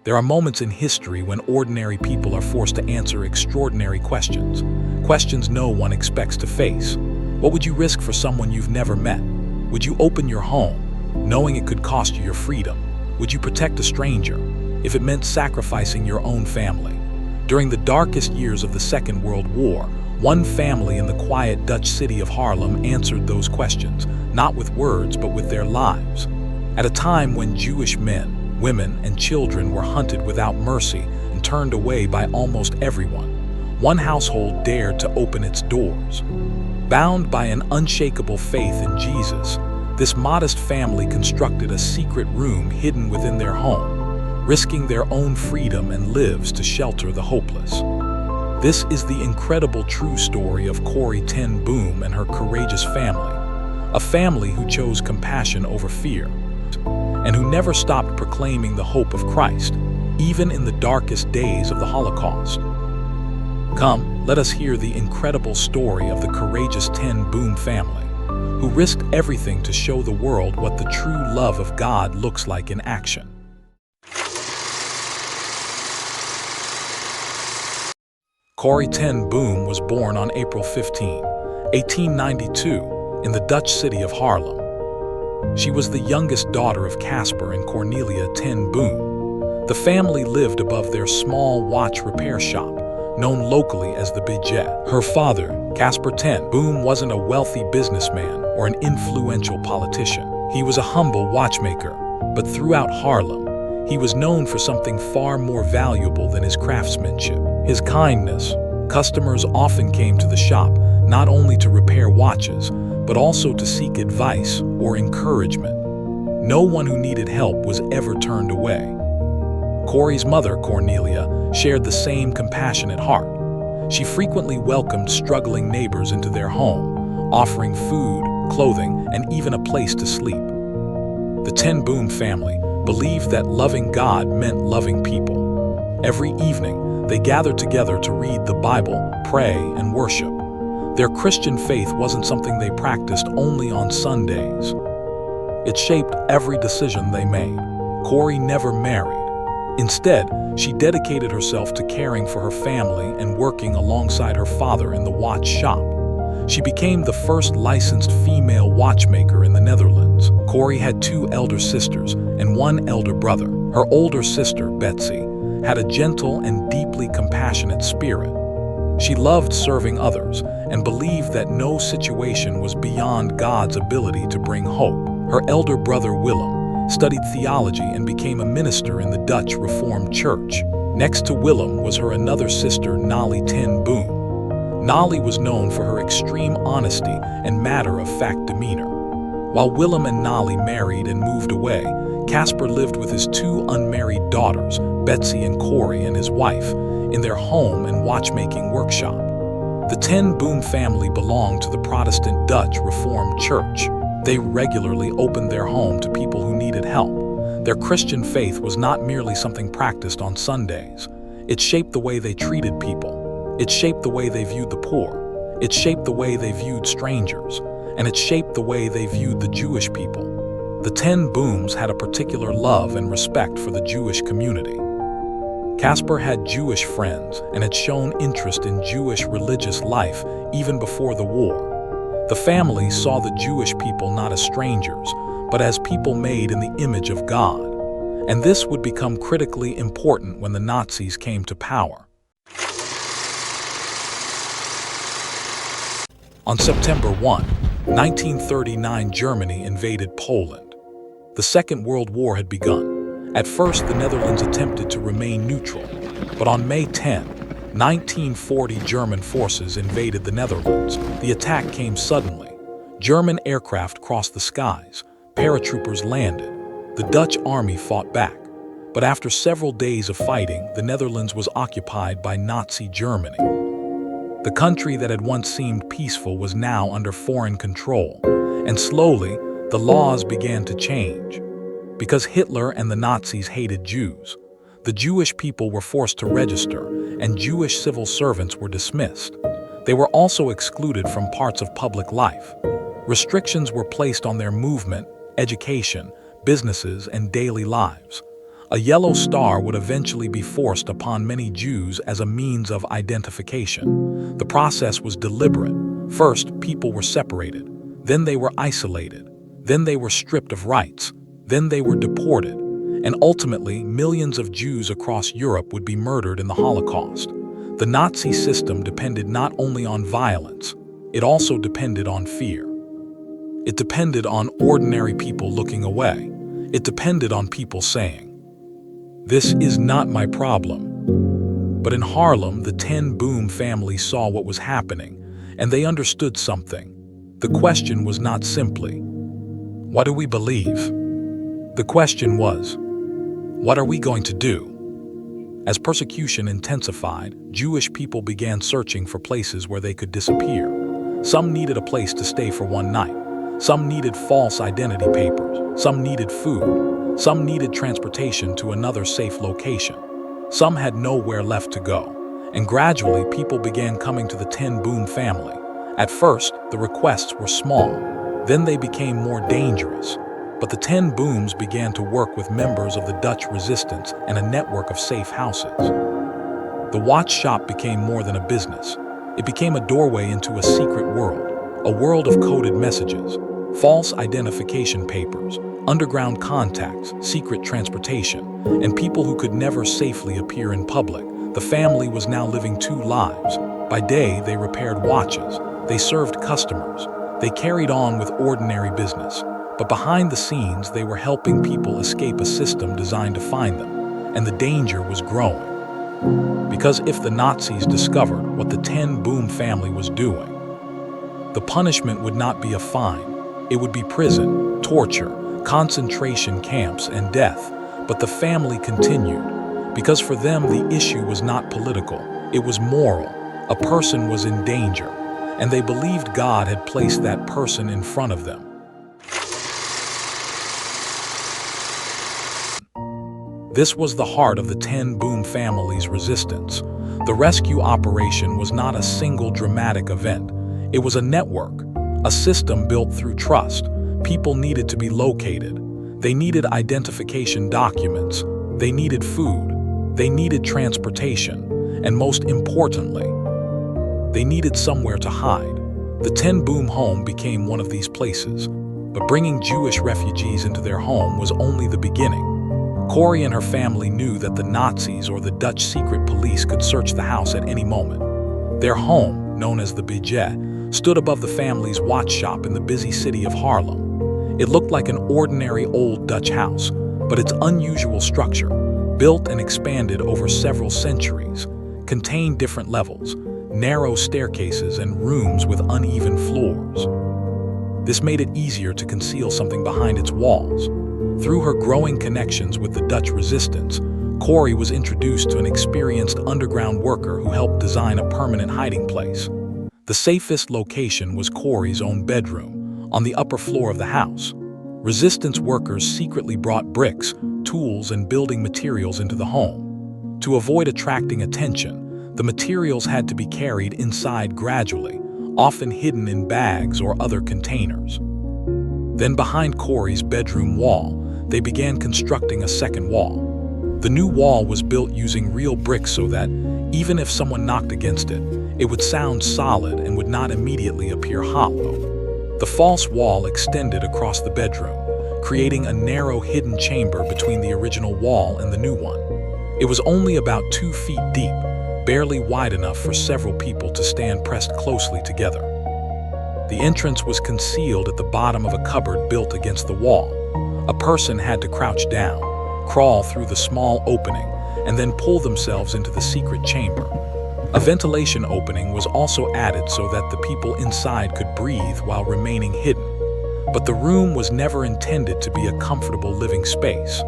There are moments in history when ordinary people are forced to answer extraordinary questions, questions no one expects to face. What would you risk for someone you've never met? Would you open your home, knowing it could cost you your freedom? Would you protect a stranger, if it meant sacrificing your own family? During the darkest years of the Second World War, one family in the quiet Dutch city of Haarlem answered those questions, not with words but with their lives. At a time when Jewish men, women, and children were hunted without mercy and turned away by almost everyone, one household dared to open its doors. Bound by an unshakable faith in Jesus, this modest family constructed a secret room hidden within their home, risking their own freedom and lives to shelter the hopeless. This is the incredible true story of Corrie ten Boom and her courageous family, a family who chose compassion over fear, and who never stopped proclaiming the hope of Christ, even in the darkest days of the Holocaust. Come, let us hear the incredible story of the courageous ten Boom family, who risked everything to show the world what the true love of God looks like in action. Corrie ten Boom was born on April 15, 1892, in the Dutch city of Haarlem. She was the youngest daughter of Casper and Cornelia ten Boom. The family lived above their small watch repair shop, known locally as the Betsie. Her father, Casper ten Boom, wasn't a wealthy businessman or an influential politician. He was a humble watchmaker, but throughout Haarlem, he was known for something far more valuable than his craftsmanship: his kindness. Customers often came to the shop not only to repair watches, but also to seek advice or encouragement. No one who needed help was ever turned away. Corrie's mother, Cornelia, shared the same compassionate heart. She frequently welcomed struggling neighbors into their home, offering food, clothing, and even a place to sleep. The ten Boom family believed that loving God meant loving people. Every evening, they gathered together to read the Bible, pray, and worship. Their Christian faith wasn't something they practiced only on Sundays. It shaped every decision they made. Corrie never married. Instead, she dedicated herself to caring for her family and working alongside her father in the watch shop. She became the first licensed female watchmaker in the Netherlands. Corrie had two elder sisters and one elder brother. Her older sister, Betsie, had a gentle and deeply compassionate spirit. She loved serving others and believed that no situation was beyond God's ability to bring hope. Her elder brother, Willem, studied theology and became a minister in the Dutch Reformed Church. Next to Willem was her another sister, Nolly ten Boom. Nolly was known for her extreme honesty and matter-of-fact demeanor. While Willem and Nolly married and moved away, Casper lived with his two unmarried daughters, Betsie and Corrie, and his wife, in their home and watchmaking workshop. The ten Boom family belonged to the Protestant Dutch Reformed Church. They regularly opened their home to people who needed help. Their Christian faith was not merely something practiced on Sundays. It shaped the way they treated people. It shaped the way they viewed the poor. It shaped the way they viewed strangers. And it shaped the way they viewed the Jewish people. The ten Booms had a particular love and respect for the Jewish community. Casper had Jewish friends and had shown interest in Jewish religious life even before the war. The family saw the Jewish people not as strangers, but as people made in the image of God. And this would become critically important when the Nazis came to power. On September 1, 1939, Germany invaded Poland. The Second World War had begun. At first, the Netherlands attempted to remain neutral, but on May 10, 1940, German forces invaded the Netherlands. The attack came suddenly. German aircraft crossed the skies. Paratroopers landed. The Dutch army fought back. But after several days of fighting, the Netherlands was occupied by Nazi Germany. The country that had once seemed peaceful was now under foreign control, and slowly, the laws began to change. Because Hitler and the Nazis hated Jews, the Jewish people were forced to register, and Jewish civil servants were dismissed. They were also excluded from parts of public life. Restrictions were placed on their movement, education, businesses, and daily lives. A yellow star would eventually be forced upon many Jews as a means of identification. The process was deliberate. First, people were separated. Then they were isolated. Then they were stripped of rights. Then they were deported. And ultimately, millions of Jews across Europe would be murdered in the Holocaust. The Nazi system depended not only on violence, it also depended on fear. It depended on ordinary people looking away. It depended on people saying, "This is not my problem." But in Harlem, the Ten Boom family saw what was happening, and they understood something. The question was not simply, "What do we believe?" The question was, "What are we going to do?" As persecution intensified, Jewish people began searching for places where they could disappear. Some needed a place to stay for one night. Some needed false identity papers. Some needed food. Some needed transportation to another safe location. Some had nowhere left to go. And gradually, people began coming to the Ten Boom family. At first, the requests were small. Then they became more dangerous. But the Ten Booms began to work with members of the Dutch resistance and a network of safe houses. The watch shop became more than a business. It became a doorway into a secret world, a world of coded messages, false identification papers, underground contacts, secret transportation, and people who could never safely appear in public. The family was now living two lives. By day, they repaired watches. They served customers. They carried on with ordinary business. But behind the scenes, they were helping people escape a system designed to find them, and the danger was growing. Because if the Nazis discovered what the Ten Boom family was doing, the punishment would not be a fine. It would be prison, torture, concentration camps, and death. But the family continued, because for them the issue was not political, it was moral. A person was in danger, and they believed God had placed that person in front of them. This was the heart of the Ten Boom family's resistance. The rescue operation was not a single dramatic event. It was a network, a system built through trust. People needed to be located. They needed identification documents. They needed food. They needed transportation. And most importantly, they needed somewhere to hide. The Ten Boom home became one of these places. But bringing Jewish refugees into their home was only the beginning. Corrie and her family knew that the Nazis or the Dutch secret police could search the house at any moment. Their home, known as the Betsie, stood above the family's watch shop in the busy city of Harlem. It looked like an ordinary old Dutch house, but its unusual structure, built and expanded over several centuries, contained different levels, narrow staircases, and rooms with uneven floors. This made it easier to conceal something behind its walls. Through her growing connections with the Dutch resistance, Corrie was introduced to an experienced underground worker who helped design a permanent hiding place. The safest location was Corrie's own bedroom, on the upper floor of the house. Resistance workers secretly brought bricks, tools, and building materials into the home. To avoid attracting attention, the materials had to be carried inside gradually, often hidden in bags or other containers. Then behind Corrie's bedroom wall, they began constructing a second wall. The new wall was built using real bricks so that, even if someone knocked against it, it would sound solid and would not immediately appear hollow. The false wall extended across the bedroom, creating a narrow hidden chamber between the original wall and the new one. It was only about 2 feet deep, barely wide enough for several people to stand pressed closely together. The entrance was concealed at the bottom of a cupboard built against the wall. A person had to crouch down, crawl through the small opening, and then pull themselves into the secret chamber. A ventilation opening was also added so that the people inside could breathe while remaining hidden. But the room was never intended to be a comfortable living space.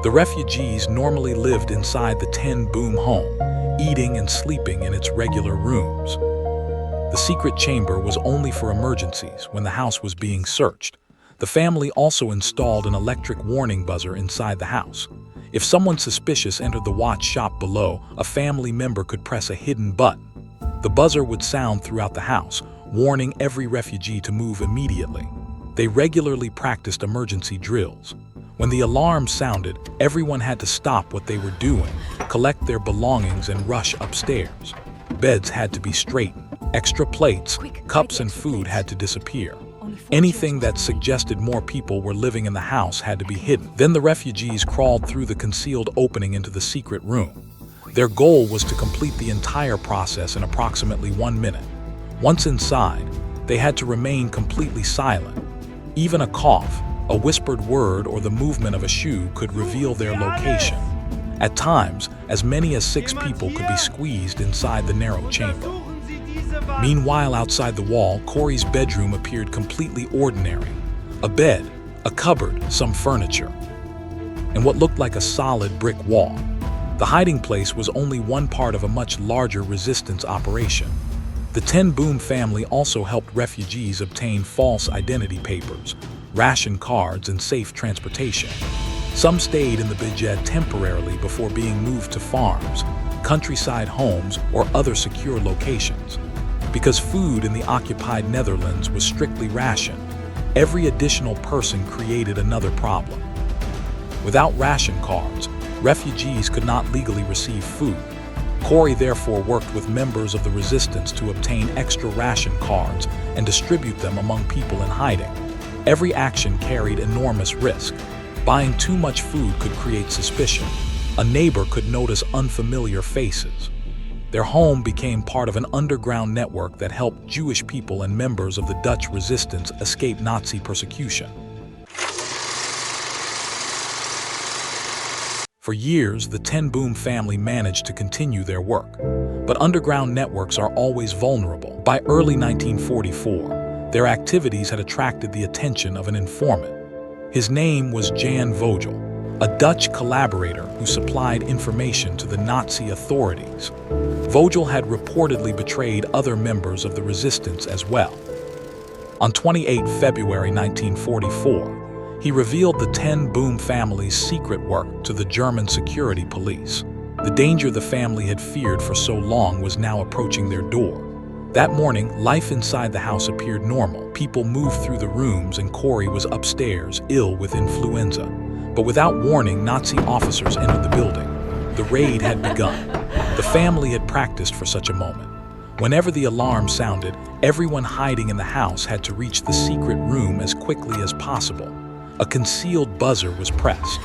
The refugees normally lived inside the Ten Boom home, eating and sleeping in its regular rooms. The secret chamber was only for emergencies when the house was being searched. The family also installed an electric warning buzzer inside the house. If someone suspicious entered the watch shop below, a family member could press a hidden button. The buzzer would sound throughout the house, warning every refugee to move immediately. They regularly practiced emergency drills. When the alarm sounded, everyone had to stop what they were doing, collect their belongings, and rush upstairs. Beds had to be straightened. Extra plates, cups, and food had to disappear. Anything that suggested more people were living in the house had to be hidden. Then the refugees crawled through the concealed opening into the secret room. Their goal was to complete the entire process in approximately 1 minute. Once inside, they had to remain completely silent. Even a cough, a whispered word, or the movement of a shoe could reveal their location. At times, as many as 6 people could be squeezed inside the narrow chamber. Meanwhile, outside the wall, Corrie's bedroom appeared completely ordinary. A bed, a cupboard, some furniture, and what looked like a solid brick wall. The hiding place was only one part of a much larger resistance operation. The Ten Boom family also helped refugees obtain false identity papers, ration cards, and safe transportation. Some stayed in the budget temporarily before being moved to farms, countryside homes, or other secure locations. Because food in the occupied Netherlands was strictly rationed, every additional person created another problem. Without ration cards, refugees could not legally receive food. Corrie therefore worked with members of the resistance to obtain extra ration cards and distribute them among people in hiding. Every action carried enormous risk. Buying too much food could create suspicion. A neighbor could notice unfamiliar faces. Their home became part of an underground network that helped Jewish people and members of the Dutch resistance escape Nazi persecution. For years, the Ten Boom family managed to continue their work. But underground networks are always vulnerable. By early 1944, their activities had attracted the attention of an informant. His name was Jan Vogel, a Dutch collaborator who supplied information to the Nazi authorities. Vogel had reportedly betrayed other members of the resistance as well. On 28 February 1944, he revealed the Ten Boom family's secret work to the German security police. The danger the family had feared for so long was now approaching their door. That morning, life inside the house appeared normal. People moved through the rooms and Corrie was upstairs, ill with influenza. But without warning, Nazi officers entered the building. The raid had begun. The family had practiced for such a moment. Whenever the alarm sounded, everyone hiding in the house had to reach the secret room as quickly as possible. A concealed buzzer was pressed.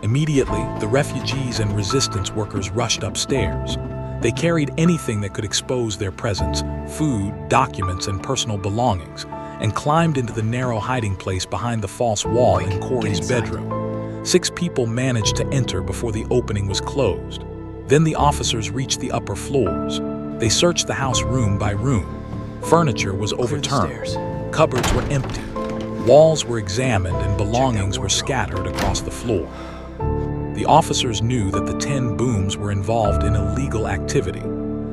Immediately, the refugees and resistance workers rushed upstairs. They carried anything that could expose their presence, food, documents, and personal belongings, and climbed into the narrow hiding place behind the false wall in Corrie's bedroom. 6 people managed to enter before the opening was closed. Then the officers reached the upper floors. They searched the house room by room. Furniture was overturned. Cupboards were empty. Walls were examined and belongings were scattered across the floor. The officers knew that the Ten Booms were involved in illegal activity.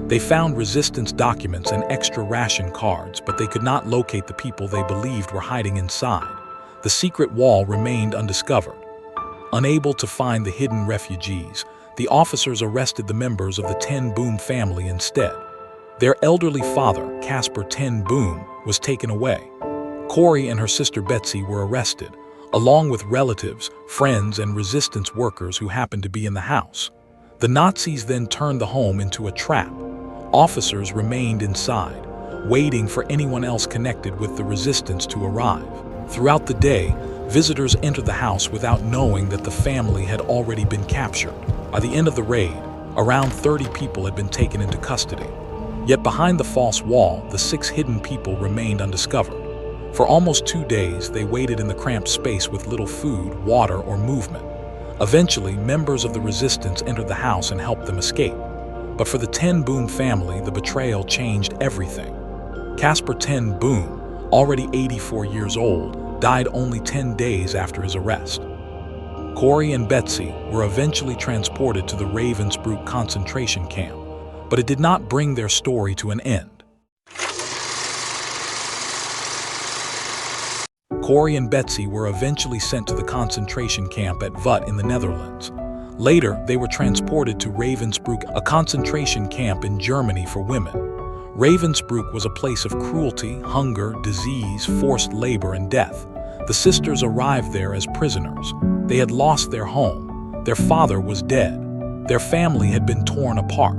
They found resistance documents and extra ration cards, but they could not locate the people they believed were hiding inside. The secret wall remained undiscovered. Unable to find the hidden refugees, the officers arrested the members of the Ten Boom family instead. Their elderly father, Casper Ten Boom, was taken away. Corrie and her sister Betsie were arrested, along with relatives, friends, and resistance workers who happened to be in the house. The Nazis then turned the home into a trap. Officers remained inside, waiting for anyone else connected with the resistance to arrive. Throughout the day, visitors entered the house without knowing that the family had already been captured. By the end of the raid, around 30 people had been taken into custody. Yet behind the false wall, the 6 hidden people remained undiscovered. For almost 2 days, they waited in the cramped space with little food, water, or movement. Eventually, members of the resistance entered the house and helped them escape. But for the Ten Boom family, the betrayal changed everything. Casper Ten Boom, already 84 years old, died only 10 days after his arrest. Corrie and Betsie were eventually transported to the Ravensbrück concentration camp, but it did not bring their story to an end. Corrie and Betsie were eventually sent to the concentration camp at Vught in the Netherlands. Later, they were transported to Ravensbrück, a concentration camp in Germany for women. Ravensbrück was a place of cruelty, hunger, disease, forced labor, and death. The sisters arrived there as prisoners. They had lost their home. Their father was dead. Their family had been torn apart.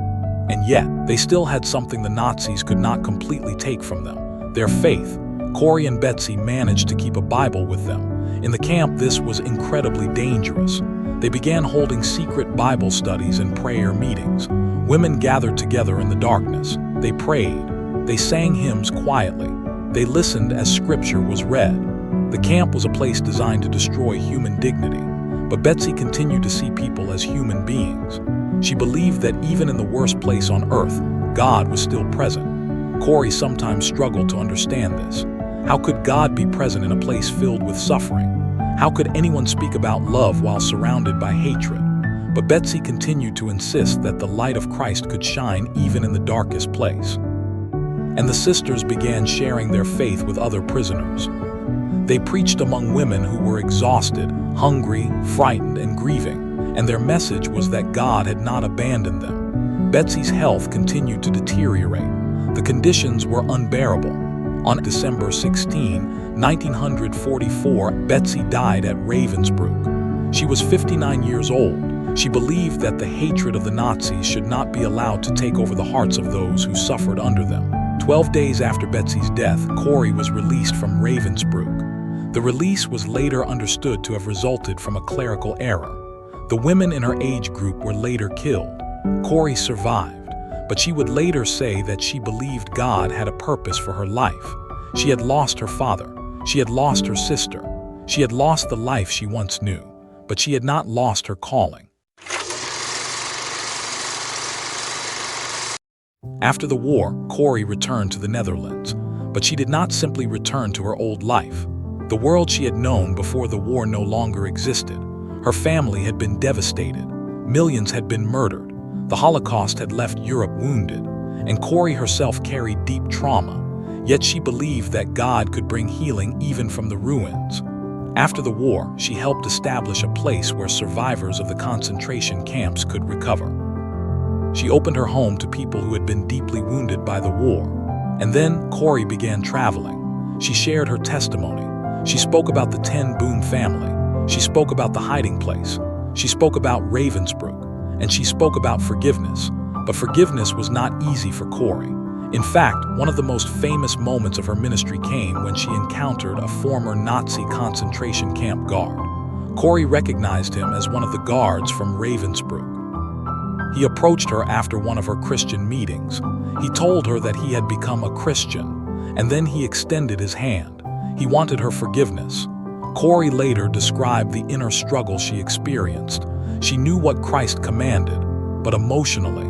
And yet, they still had something the Nazis could not completely take from them: their faith. Corrie and Betsie managed to keep a Bible with them. In the camp, this was incredibly dangerous. They began holding secret Bible studies and prayer meetings. Women gathered together in the darkness. They prayed. They sang hymns quietly. They listened as scripture was read. The camp was a place designed to destroy human dignity. But Betsie continued to see people as human beings. She believed that even in the worst place on earth, God was still present. Corrie sometimes struggled to understand this. How could God be present in a place filled with suffering? How could anyone speak about love while surrounded by hatred? But Betsie continued to insist that the light of Christ could shine even in the darkest place. And the sisters began sharing their faith with other prisoners. They preached among women who were exhausted, hungry, frightened, and grieving, and their message was that God had not abandoned them. Betsie's health continued to deteriorate. The conditions were unbearable. On December 16, 1944, Betsie died at Ravensbrück. She was 59 years old. She believed that the hatred of the Nazis should not be allowed to take over the hearts of those who suffered under them. 12 days after Betsie's death, Corrie was released from Ravensbrück. The release was later understood to have resulted from a clerical error. The women in her age group were later killed. Corrie survived, but she would later say that she believed God had a purpose for her life. She had lost her father. She had lost her sister. She had lost the life she once knew, but she had not lost her calling. After the war, Corrie returned to the Netherlands, but she did not simply return to her old life. The world she had known before the war no longer existed. Her family had been devastated. Millions had been murdered. The Holocaust had left Europe wounded, and Corrie herself carried deep trauma. Yet she believed that God could bring healing even from the ruins. After the war, she helped establish a place where survivors of the concentration camps could recover. She opened her home to people who had been deeply wounded by the war. And then Corrie began traveling. She shared her testimony. She spoke about the Ten Boom family. She spoke about the hiding place. She spoke about Ravensbrück. And she spoke about forgiveness. But forgiveness was not easy for Corrie. In fact, one of the most famous moments of her ministry came when she encountered a former Nazi concentration camp guard. Corrie recognized him as one of the guards from Ravensbrück. He approached her after one of her Christian meetings. He told her that he had become a Christian, and then he extended his hand. He wanted her forgiveness. Corrie later described the inner struggle she experienced. She knew what Christ commanded, but emotionally,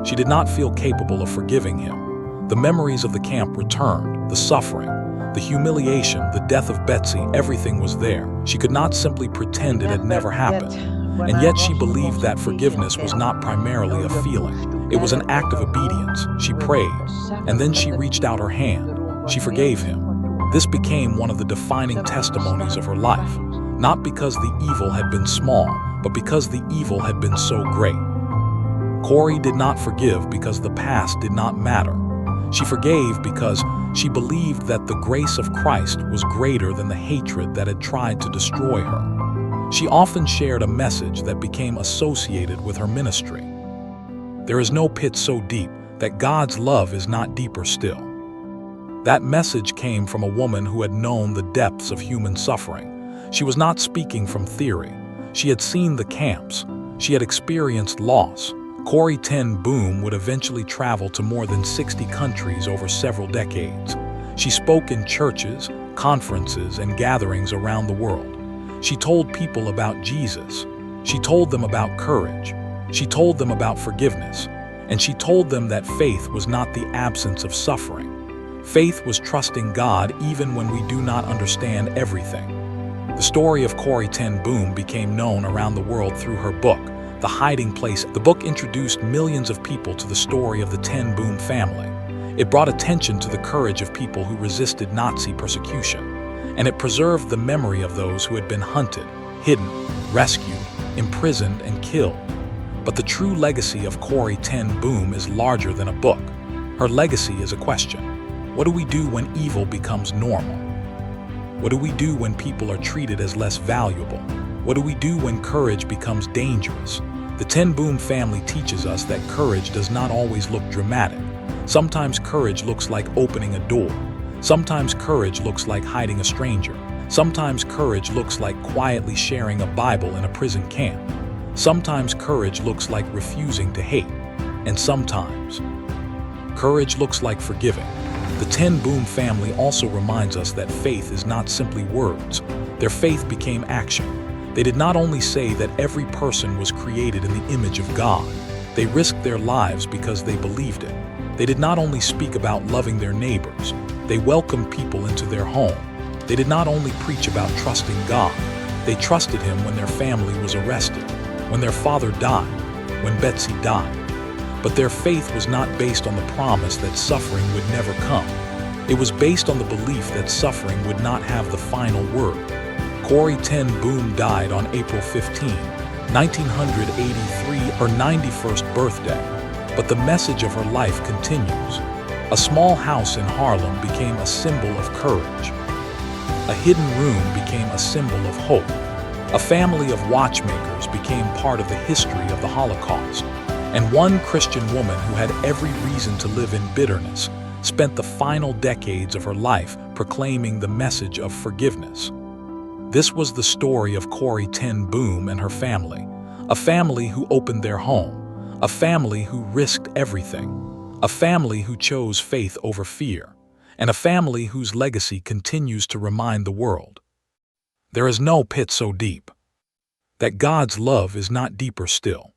she did not feel capable of forgiving him. The memories of the camp returned, the suffering, the humiliation, the death of Betsie, everything was there. She could not simply pretend it had never happened. And yet she believed that forgiveness was not primarily a feeling. It was an act of obedience. She prayed, and then she reached out her hand. She forgave him. This became one of the defining testimonies of her life, not because the evil had been small, but because the evil had been so great. Corrie did not forgive because the past did not matter. She forgave because she believed that the grace of Christ was greater than the hatred that had tried to destroy her. She often shared a message that became associated with her ministry. There is no pit so deep that God's love is not deeper still. That message came from a woman who had known the depths of human suffering. She was not speaking from theory. She had seen the camps. She had experienced loss. Corrie ten Boom would eventually travel to more than 60 countries over several decades. She spoke in churches, conferences, and gatherings around the world. She told people about Jesus. She told them about courage. She told them about forgiveness. And she told them that faith was not the absence of suffering. Faith was trusting God even when we do not understand everything. The story of Corrie ten Boom became known around the world through her book, The Hiding Place. The book introduced millions of people to the story of the Ten Boom family. It brought attention to the courage of people who resisted Nazi persecution, and it preserved the memory of those who had been hunted, hidden, rescued, imprisoned, and killed. But the true legacy of Corrie ten Boom is larger than a book. Her legacy is a question. What do we do when evil becomes normal? What do we do when people are treated as less valuable? What do we do when courage becomes dangerous? The Ten Boom family teaches us that courage does not always look dramatic. Sometimes courage looks like opening a door. Sometimes courage looks like hiding a stranger. Sometimes courage looks like quietly sharing a Bible in a prison camp. Sometimes courage looks like refusing to hate. And sometimes courage looks like forgiving. The Ten Boom family also reminds us that faith is not simply words. Their faith became action. They did not only say that every person was created in the image of God. They risked their lives because they believed it. They did not only speak about loving their neighbors. They welcomed people into their home. They did not only preach about trusting God. They trusted Him when their family was arrested, when their father died, when Betsie died. But their faith was not based on the promise that suffering would never come. It was based on the belief that suffering would not have the final word. Corrie Ten Boom died on April 15, 1983, her 91st birthday. But the message of her life continues. A small house in Harlem became a symbol of courage. A hidden room became a symbol of hope. A family of watchmakers became part of the history of the Holocaust. And one Christian woman who had every reason to live in bitterness spent the final decades of her life proclaiming the message of forgiveness. This was the story of Corrie Ten Boom and her family, a family who opened their home, a family who risked everything, a family who chose faith over fear, and a family whose legacy continues to remind the world. There is no pit so deep that God's love is not deeper still.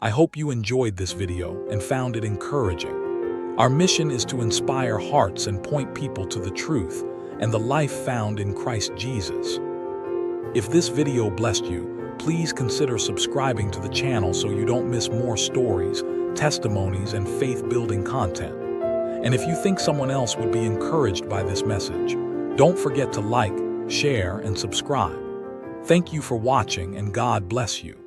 I hope you enjoyed this video and found it encouraging. Our mission is to inspire hearts and point people to the truth and the life found in Christ Jesus. If this video blessed you, please consider subscribing to the channel so you don't miss more stories, testimonies, and faith-building content. And if you think someone else would be encouraged by this message, don't forget to like, share, and subscribe. Thank you for watching, and God bless you.